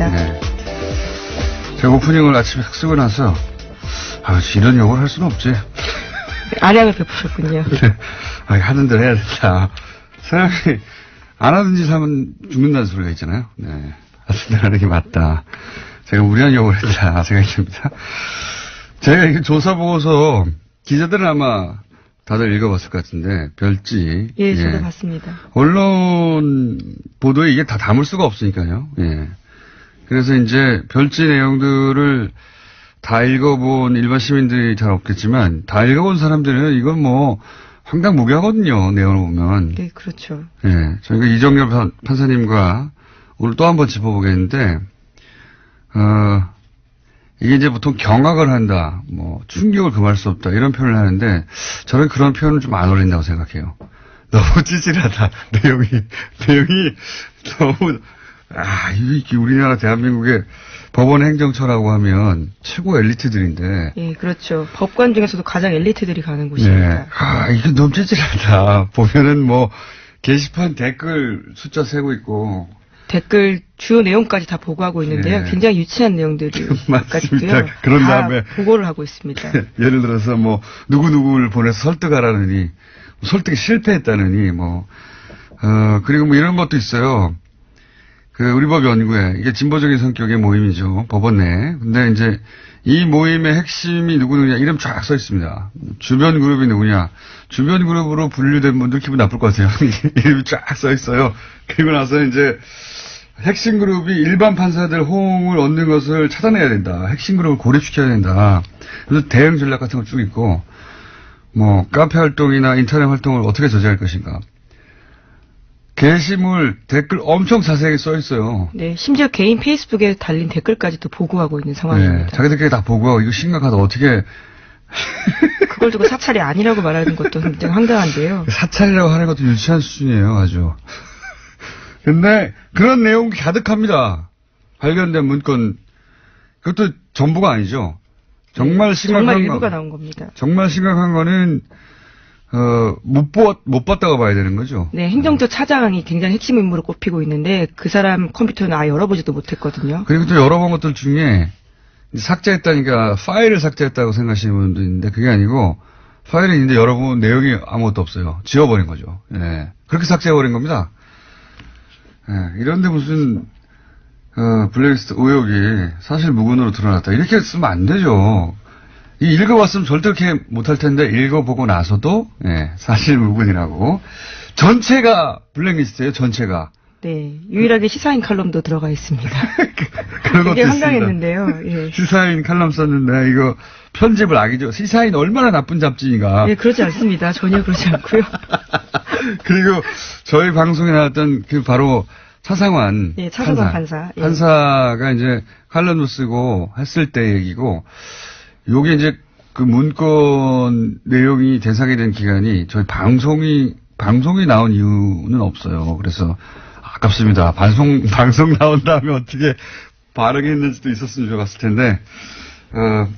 있습니다. 네. 제가 오프닝을 아침에 쓰고 나서 이런 욕을 할 수는 없지. 아량을 베푸셨군요. 네. 하는 대로 해야 된다. 사람이 안 하는 짓 하면 죽는다는 소리가 있잖아요. 네. 하는 대로 하는 게 맞다. 제가 무리한 욕을 했다 생각이 듭니다. 제가 이게 조사 보고서 기자들은 아마 다들 읽어봤을 것 같은데 별지. 예, 저도 봤습니다. 언론 보도에 이게 다 담을 수가 없으니까요. 예. 그래서 이제 별지 내용들을 다 읽어본 일반 시민들이 잘 없겠지만 다 읽어본 사람들은 이건 뭐 황당무계하거든요. 내용을 보면. 네, 그렇죠. 예. 저희가 이정렬 판사님과 오늘 또 한 번 짚어보겠는데 이게 이제 보통 경악을 한다, 뭐 충격을 금할 수 없다 이런 표현을 하는데 저는 그런 표현은 좀 안 어울린다고 생각해요. 너무 찌질하다. 내용이 너무 이게 우리나라 대한민국의 법원 행정처라고 하면 최고 엘리트들인데. 예, 그렇죠. 법관 중에서도 가장 엘리트들이 가는 곳입니다. 네. 이게 너무 찌질하다. 보면은 뭐 게시판 댓글 숫자 세고 있고. 댓글 주요 내용까지 다 보고하고 있는데요. 네. 굉장히 유치한 내용들이까지도요. 그런 다음에 보고를 하고 있습니다. 예를 들어서 뭐 누구누구를 보내서 설득하라느니 설득에 실패했다느니 그리고 뭐 이런 것도 있어요. 우리 법 연구회 이게 진보적인 성격의 모임이죠. 법원 내. 근데 이제 이 모임의 핵심이 누구느냐 이름 쫙 써 있습니다. 주변 그룹이 누구냐. 주변 그룹으로 분류된 분들 기분 나쁠 것 같아요. 이름이 쫙 써 있어요. 그리고 나서 이제 핵심 그룹이 일반 판사들 호응을 얻는 것을 차단해야 된다. 핵심 그룹을 고립시켜야 된다. 그래서 대응 전략 같은 거 쭉 있고, 뭐, 카페 활동이나 인터넷 활동을 어떻게 저지할 것인가. 게시물, 댓글 엄청 자세하게 써 있어요. 네, 심지어 개인 페이스북에 달린 댓글까지도 보고하고 있는 상황입니다. 네, 자기들끼리 다 보고하고, 이거 심각하다. 어떻게. 그걸 두고 사찰이 아니라고 말하는 것도 굉장히 황당한데요. 사찰이라고 하는 것도 유치한 수준이에요, 아주. 근데 그런 내용이 가득합니다. 발견된 문건. 그것도 전부가 아니죠. 정말 심각한 정말 일부가 나온 겁니다. 정말 심각한 거는 못 봤다고 봐야 되는 거죠. 네, 행정처 차장이 굉장히 핵심 인물로 꼽히고 있는데 그 사람 컴퓨터는 아예 열어보지도 못했거든요. 그리고 또 열어본 것들 중에 삭제했다니까 파일을 삭제했다고 생각하시는 분도 있는데 그게 아니고 파일이 있는데 열어보면 내용이 아무것도 없어요. 지워버린 거죠. 예. 그렇게 삭제해버린 겁니다. 예. 이런데 무슨 블랙리스트 의혹이 사실 무근으로 드러났다. 이렇게 쓰면 안 되죠. 읽어봤으면 절대 그렇게 못할 텐데 읽어보고 나서도 사실 무근이라고. 전체가 블랙리스트예요. 전체가. 네, 유일하게 시사인 칼럼도 들어가 있습니다. 그런 것도 되게 황당했는데요. 예. 시사인 칼럼 썼는데 이거 편집을 악이죠. 시사인 얼마나 나쁜 잡지인가. 네, 그렇지 않습니다. 전혀 그렇지 않고요. 그리고 저희 방송에 나왔던 바로 차상환. 예, 차상환 판사. 예. 판사가 이제 칼럼도 쓰고 했을 때 얘기고, 요게 이제 그 문건 내용이 대상이 된 기간이 저희 방송이 나온 이유는 없어요. 그래서 아깝습니다. 방송 나온 다음에 어떻게 반응했는지도 있었으면 좋았을 텐데,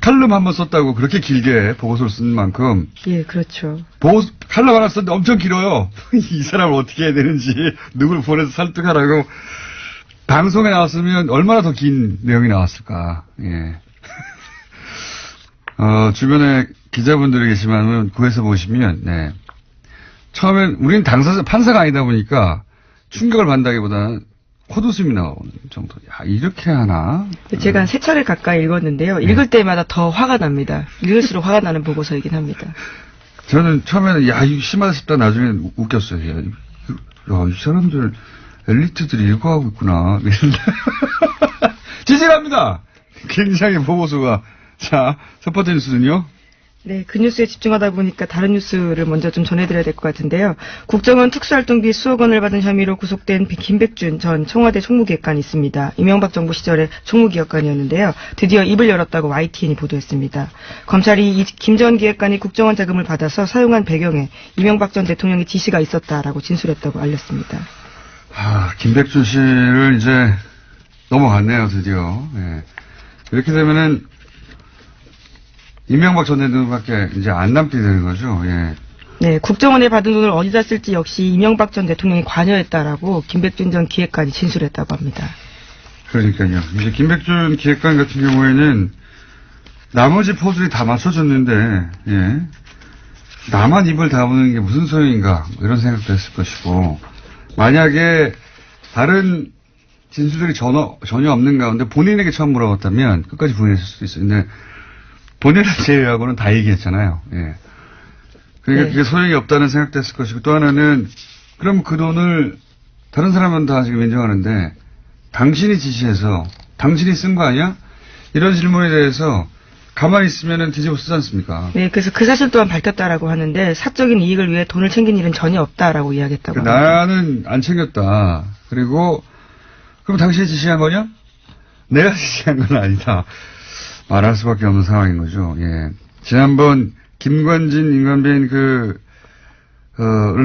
칼럼 한번 썼다고 그렇게 길게 보고서를 쓴 만큼. 예, 그렇죠. 칼럼 하나 썼는데 엄청 길어요. 이 사람을 어떻게 해야 되는지, 누굴 보내서 설득하라고. 방송에 나왔으면 얼마나 더 긴 내용이 나왔을까. 예. 주변에 기자분들이 계시면 구해서 보시면, 네. 처음엔, 우린 판사가 아니다 보니까 충격을 받는다기보다는 콧웃음이 나오는 정도. 야, 이렇게 하나? 제가 3차례 가까이 읽었는데요. 읽을 때마다 더 화가 납니다. 읽을수록 화가 나는 보고서이긴 합니다. 저는 처음에는, 이거 심하다 싶다 나중에 웃겼어요. 이 사람들, 엘리트들이 읽어하고 있구나. 찌질합니다! 굉장히 보고서가. 자, 첫 번째 뉴스는요? 네, 그 뉴스에 집중하다 보니까 다른 뉴스를 먼저 좀 전해드려야 될 것 같은데요. 국정원 특수활동비 수억 원을 받은 혐의로 구속된 김백준 전 청와대 총무기획관이 있습니다. 이명박 정부 시절에 총무기획관이었는데요. 드디어 입을 열었다고 YTN이 보도했습니다. 검찰이 김 전 기획관이 국정원 자금을 받아서 사용한 배경에 이명박 전 대통령의 지시가 있었다라고 진술했다고 알렸습니다. 김백준 씨를 이제 넘어갔네요, 드디어. 예. 이렇게 되면은 이명박 전 대통령밖에 이제 안 남게 되는 거죠. 예. 네, 국정원에 받은 돈을 어디다 쓸지 역시 이명박 전 대통령이 관여했다라고 김백준 전 기획관이 진술했다고 합니다. 그러니까요. 이제 김백준 기획관 같은 경우에는 나머지 포즈에 다 맞춰줬는데, 예. 나만 입을 다무는 게 무슨 소용인가, 이런 생각도 했을 것이고, 만약에 다른 진술들이 전혀 없는 가운데 본인에게 처음 물어봤다면 끝까지 부인했을 수도 있어요. 근데 본인을 제외하고는 다 얘기했잖아요. 예. 그러니까 네. 그게 소용이 없다는 생각도 했을 것이고, 또 하나는 그럼 그 돈을 다른 사람은 다 지금 인정하는데 당신이 지시해서 당신이 쓴 거 아니야? 이런 질문에 대해서 가만히 있으면은 뒤집어 쓰지 않습니까? 네, 그래서 그 사실 또한 밝혔다라고 하는데 사적인 이익을 위해 돈을 챙긴 일은 전혀 없다라고 이야기했다고 합니다. 나는 안 챙겼다. 그리고 그럼 당신이 지시한 거냐? 내가 지시한 건 아니다. 말할 수밖에 없는 상황인 거죠. 예. 지난번 김관진, 임관빈 를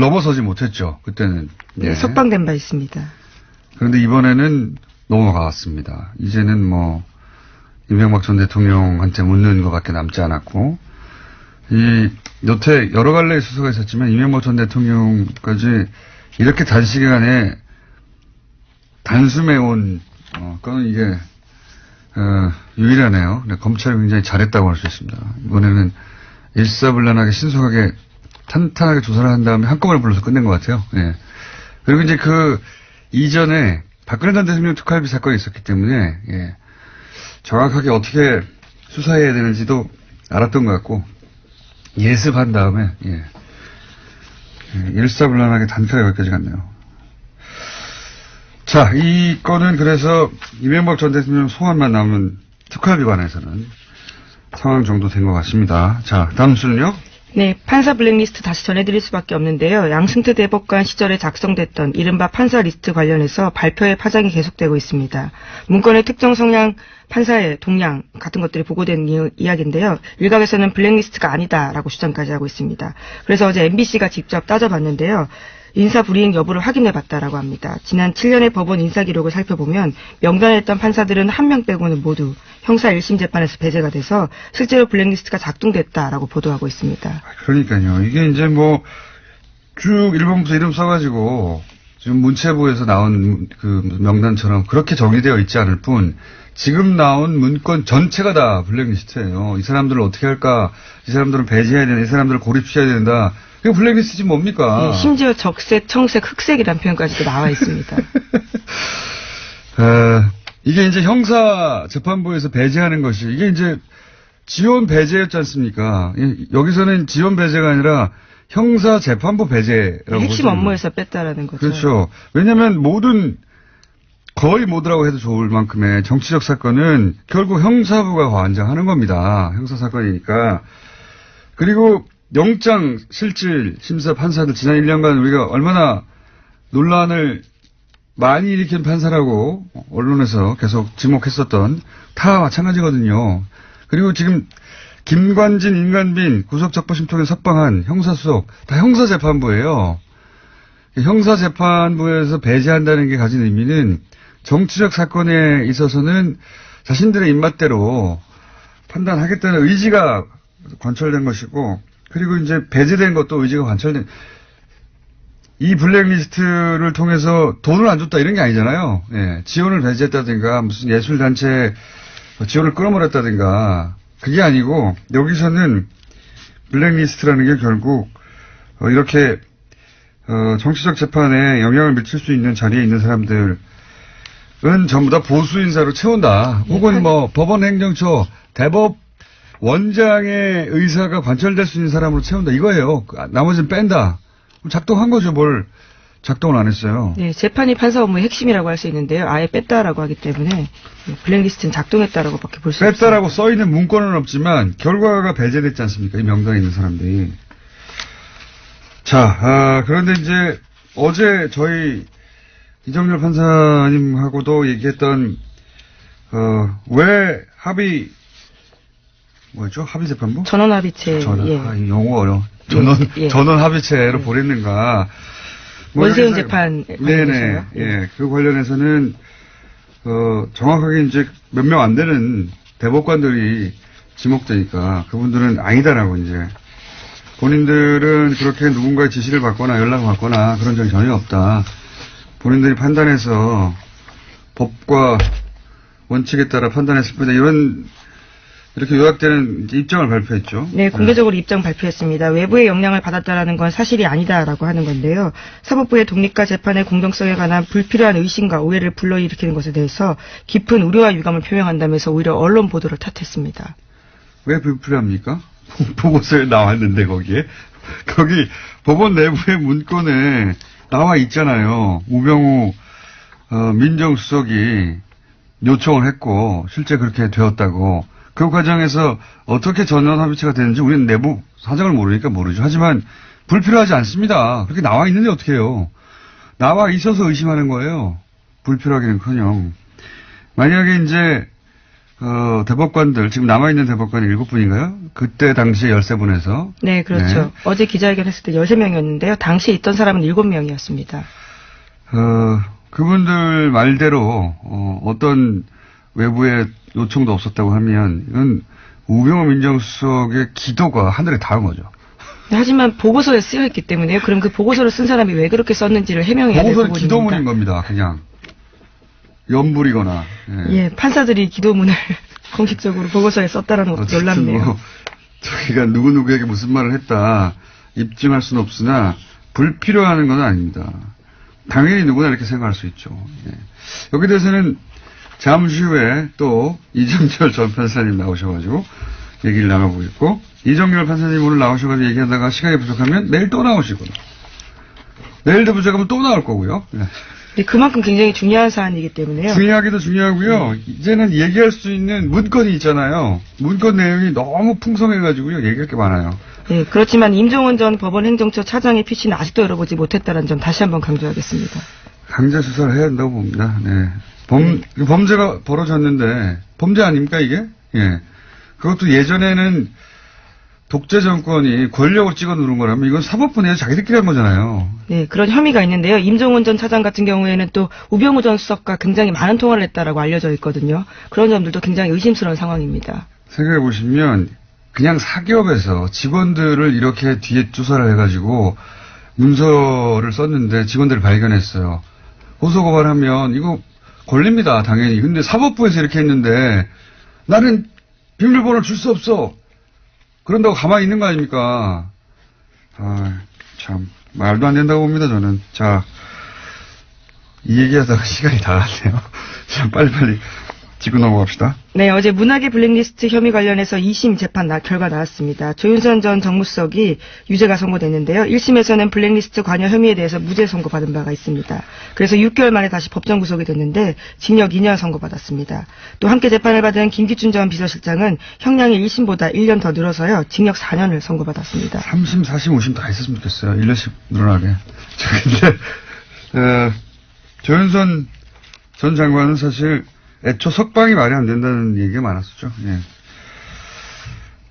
넘어서지 못했죠. 그때는. 예. 네, 석방된 바 있습니다. 그런데 이번에는 넘어갔습니다. 이제는 뭐 이명박 전 대통령한테 묻는 것밖에 남지 않았고, 여태 여러 갈래의 수사가 있었지만 이명박 전 대통령까지 이렇게 단시간에 단숨해온 거는 이게 유일하네요. 검찰이 굉장히 잘했다고 할 수 있습니다. 이번에는 일사불란하게 신속하게 탄탄하게 조사를 한 다음에 한꺼번에 불러서 끝낸 것 같아요. 예. 그리고 이제 그 이전에 박근혜 전 대통령 특활비 사건이 있었기 때문에, 예. 정확하게 어떻게 수사해야 되는지도 알았던 것 같고, 예습한 다음에, 예. 일사불란하게 단칼에 여기까지 갔네요. 자, 이 건은 그래서 이명박 전 대통령 소환만 남은 특활비 관해서는 상황 정도 된 것 같습니다. 자, 다음 수는요? 네, 판사 블랙리스트 다시 전해드릴 수밖에 없는데요. 양승태 대법관 시절에 작성됐던 이른바 판사 리스트 관련해서 발표의 파장이 계속되고 있습니다. 문건의 특정 성향 판사의 동향 같은 것들이 보고된 이야기인데요. 일각에서는 블랙리스트가 아니다라고 주장까지 하고 있습니다. 그래서 어제 MBC가 직접 따져봤는데요. 인사 불이행 여부를 확인해봤다라고 합니다. 지난 7년의 법원 인사 기록을 살펴보면 명단에 있던 판사들은 한 명 빼고는 모두 형사 1심 재판에서 배제가 돼서 실제로 블랙리스트가 작동됐다라고 보도하고 있습니다. 그러니까요. 이게 이제 뭐 쭉 일본부터 이름 써가지고 지금 문체부에서 나온 그 명단처럼 그렇게 정리되어 있지 않을 뿐 지금 나온 문건 전체가 다 블랙리스트예요. 이 사람들을 어떻게 할까? 이 사람들은 배제해야 된다. 이 사람들을 고립시켜야 된다. 이거 블랙리스트지 뭡니까? 네, 심지어 적색, 청색, 흑색이라는 표현까지도 나와 있습니다. 이게 이제 형사 재판부에서 배제하는 것이 이게 이제 지원 배제였지 않습니까? 여기서는 지원 배제가 아니라 형사 재판부 배제라고 핵심 업무에서 뺐다라는 거죠. 그렇죠. 왜냐하면 거의 모두라고 해도 좋을 만큼의 정치적 사건은 결국 형사부가 관장하는 겁니다. 형사 사건이니까. 그리고 영장 실질 심사 판사들 지난 1년간 우리가 얼마나 논란을 많이 일으킨 판사라고 언론에서 계속 지목했었던 다 마찬가지거든요. 그리고 지금 김관진, 임관빈 구속적부심통에 석방한 형사수석 다 형사재판부예요. 형사재판부에서 배제한다는 게 가진 의미는 정치적 사건에 있어서는 자신들의 입맛대로 판단하겠다는 의지가 관철된 것이고, 그리고 이제 배제된 것도 의지가 관철된, 이 블랙리스트를 통해서 돈을 안 줬다 이런 게 아니잖아요. 예, 지원을 배제했다든가 무슨 예술단체 지원을 끌어모았다든가 그게 아니고, 여기서는 블랙리스트라는 게 결국 이렇게 정치적 재판에 영향을 미칠 수 있는 자리에 있는 사람들은 전부 다 보수 인사로 채운다. 혹은 뭐 법원 행정처 대법 원장의 의사가 관철될 수 있는 사람으로 채운다. 이거예요. 나머지는 뺀다. 작동한 거죠. 뭘 작동을 안 했어요. 네, 재판이 판사 업무의 핵심이라고 할 수 있는데요. 아예 뺐다라고 하기 때문에 블랙리스트는 작동했다라고밖에 볼 수 없습니다. 뺐다라고 써 있는 문건은 없지만 결과가 배제됐지 않습니까? 이 명단에 있는 사람들이. 자, 그런데 이제 어제 저희 이정렬 판사님하고도 얘기했던 왜 뭐였죠? 합의재판부? 전원합의체. 예. 용어 어려워. 전원 합의체로 보냈는가. 원세훈 재판. 네네. 예. 그 관련해서는, 정확하게 이제 몇 명 안 되는 대법관들이 지목되니까 그분들은 아니다라고 이제. 본인들은 그렇게 누군가의 지시를 받거나 연락을 받거나 그런 적이 전혀 없다. 본인들이 판단해서 법과 원칙에 따라 판단했습니다. 이렇게 요약되는 입장을 발표했죠. 네, 공개적으로 입장 발표했습니다. 외부의 영향을 받았다라는 건 사실이 아니다라고 하는 건데요. 사법부의 독립과 재판의 공정성에 관한 불필요한 의심과 오해를 불러일으키는 것에 대해서 깊은 우려와 유감을 표명한다면서 오히려 언론 보도를 탓했습니다. 왜 불필요합니까? 보고서에 나왔는데 거기 법원 내부의 문건에 나와 있잖아요. 우병우 민정수석이 요청을 했고 실제 그렇게 되었다고. 그 과정에서 어떻게 전원 합의체가 되는지 우리는 내부 사정을 모르니까 모르죠. 하지만 불필요하지 않습니다. 그렇게 나와 있는데 어떻게 해요. 나와 있어서 의심하는 거예요. 불필요하기는커녕. 만약에 이제 대법관들 지금 남아있는 대법관이 7분인가요? 그때 당시에 13분에서. 네, 그렇죠. 네. 어제 기자회견 했을 때 13명이었는데요. 당시에 있던 사람은 7명이었습니다. 그분들 말대로 어떤 외부의 요청도 없었다고 하면 이건 우병우 민정수석의 기도가 하늘에 닿은 거죠. 하지만 보고서에 쓰여있기 때문에요. 그럼 그 보고서를 쓴 사람이 왜 그렇게 썼는지를 해명해야 될 부분입니다. 보고서는 기도문인 겁니다. 그냥 연불이거나. 예, 판사들이 기도문을 공식적으로 보고서에 썼다라는 것도 놀랍네요. 저희가 누구누구에게 무슨 말을 했다 입증할 수는 없으나 불필요하는 건 아닙니다. 당연히 누구나 이렇게 생각할 수 있죠. 예. 여기 대해서는 잠시 후에 또 이정열 전 판사님 나오셔가지고 얘기를 나눠보겠고, 이정열 판사님 오늘 나오셔가지고 얘기하다가 시간이 부족하면 내일 또 나오시고, 내일도 부족하면 또 나올 거고요. 네. 네, 그만큼 굉장히 중요한 사안이기 때문에요. 중요하기도 중요하고요. 이제는 얘기할 수 있는 문건이 있잖아요. 문건 내용이 너무 풍성해가지고요. 얘기할 게 많아요. 네, 그렇지만 임종원 전 법원 행정처 차장의 PC는 아직도 열어보지 못했다는 점 다시 한번 강조하겠습니다. 강제 수사를 해야 한다고 봅니다. 네. 범죄가 벌어졌는데, 범죄 아닙니까, 이게? 예. 그것도 예전에는 독재 정권이 권력을 찍어 누른 거라면 이건 사법부 내에서 자기들끼리 한 거잖아요. 네, 그런 혐의가 있는데요. 임종원 전 차장 같은 경우에는 또 우병우 전 수석과 굉장히 많은 통화를 했다라고 알려져 있거든요. 그런 점들도 굉장히 의심스러운 상황입니다. 생각해 보시면 그냥 사기업에서 직원들을 이렇게 뒤에 조사를 해가지고 문서를 썼는데 직원들을 발견했어요. 고소고발하면 이거 걸립니다, 당연히. 근데 사법부에서 이렇게 했는데 나는 비밀번호를 줄 수 없어. 그런다고 가만히 있는 거 아닙니까? 참 말도 안 된다고 봅니다, 저는. 자, 이 얘기하다가 시간이 다 갔네요. 자, 빨리빨리 짚고 넘어갑시다. 네, 어제 문학의 블랙리스트 혐의 관련해서 2심 재판 결과 나왔습니다. 조윤선 전 정무수석이 유죄가 선고됐는데요. 1심에서는 블랙리스트 관여 혐의에 대해서 무죄 선고받은 바가 있습니다. 그래서 6개월 만에 다시 법정 구속이 됐는데 징역 2년 선고받았습니다. 또 함께 재판을 받은 김기춘 전 비서실장은 형량이 1심보다 1년 더 늘어서요. 징역 4년을 선고받았습니다. 3심, 4심, 5심 다 있었으면 좋겠어요. 1년씩 늘어나게. 근데 조윤선 전 장관은 사실 애초 석방이 말이 안 된다는 얘기가 많았었죠. 예.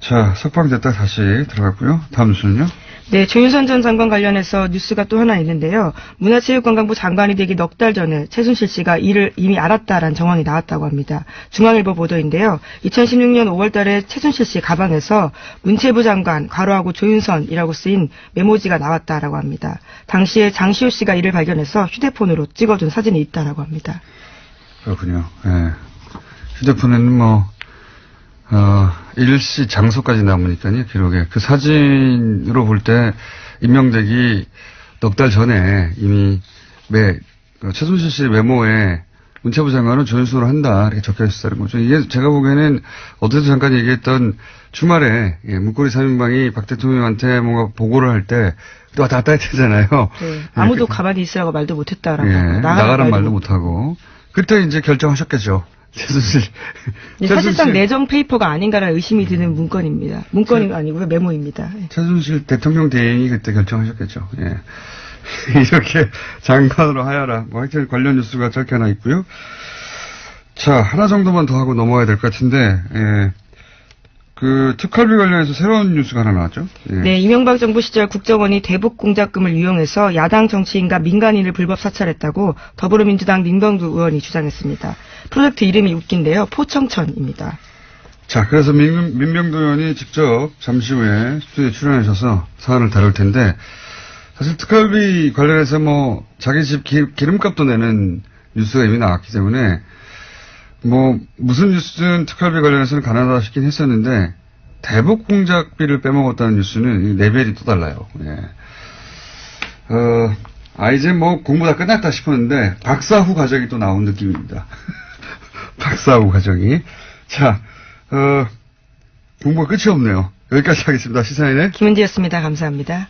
자, 석방됐다 다시 들어갔고요. 다음 뉴스는요? 네, 조윤선 전 장관 관련해서 뉴스가 또 하나 있는데요. 문화체육관광부 장관이 되기 넉 달 전에 최순실 씨가 이를 이미 알았다라는 정황이 나왔다고 합니다. 중앙일보 보도인데요. 2016년 5월 달에 최순실 씨 가방에서 문체부 장관, 괄호하고 조윤선이라고 쓰인 메모지가 나왔다라고 합니다. 당시에 장시호 씨가 이를 발견해서 휴대폰으로 찍어둔 사진이 있다라고 합니다. 그렇군요. 예. 휴대폰에는 일시 장소까지 남으니까요, 기록에. 그 사진으로 볼 때, 임명되기 넉 달 전에 이미 최순실 씨 메모에 문체부 장관은 조윤선으로 한다, 이렇게 적혀 있었다는 거죠. 이게 제가 보기에는 어제도 잠깐 얘기했던 주말에, 문고리 3인방이 박 대통령한테 뭔가 보고를 할 때, 또 왔다 갔다 했잖아요. 네. 아무도 가만히 있으라고 말도 못했다라고. 예. 나가란 말도 못하고. 그때 이제 결정하셨겠죠. 최순실. 사실상 내정 페이퍼가 아닌가라는 의심이 드는 문건입니다. 문건이 아니고요, 메모입니다. 최순실 대통령 대행이 그때 결정하셨겠죠. 예. 이렇게 장관으로 하여라. 하여튼 관련 뉴스가 짧게 하나 있고요. 자, 하나 정도만 더 하고 넘어가야 될 것 같은데, 예. 그 특활비 관련해서 새로운 뉴스가 하나 나왔죠? 예. 네, 이명박 정부 시절 국정원이 대북 공작금을 이용해서 야당 정치인과 민간인을 불법 사찰했다고 더불어민주당 민병두 의원이 주장했습니다. 프로젝트 이름이 웃긴데요. 포청천입니다. 자, 그래서 민병두 의원이 직접 잠시 후에 스튜디오에 출연하셔서 사안을 다룰 텐데, 사실 특활비 관련해서 자기 집 기름값도 내는 뉴스가 이미 나왔기 때문에 무슨 뉴스든 특활비 관련해서는 가난하다 싶긴 했었는데, 대북 공작비를 빼먹었다는 뉴스는 이 레벨이 또 달라요. 예. 이제 공부 다 끝났다 싶었는데, 박사 후 과정이 또 나온 느낌입니다. 박사 후 과정이. 자, 공부가 끝이 없네요. 여기까지 하겠습니다. 시사인의 김은지였습니다. 감사합니다.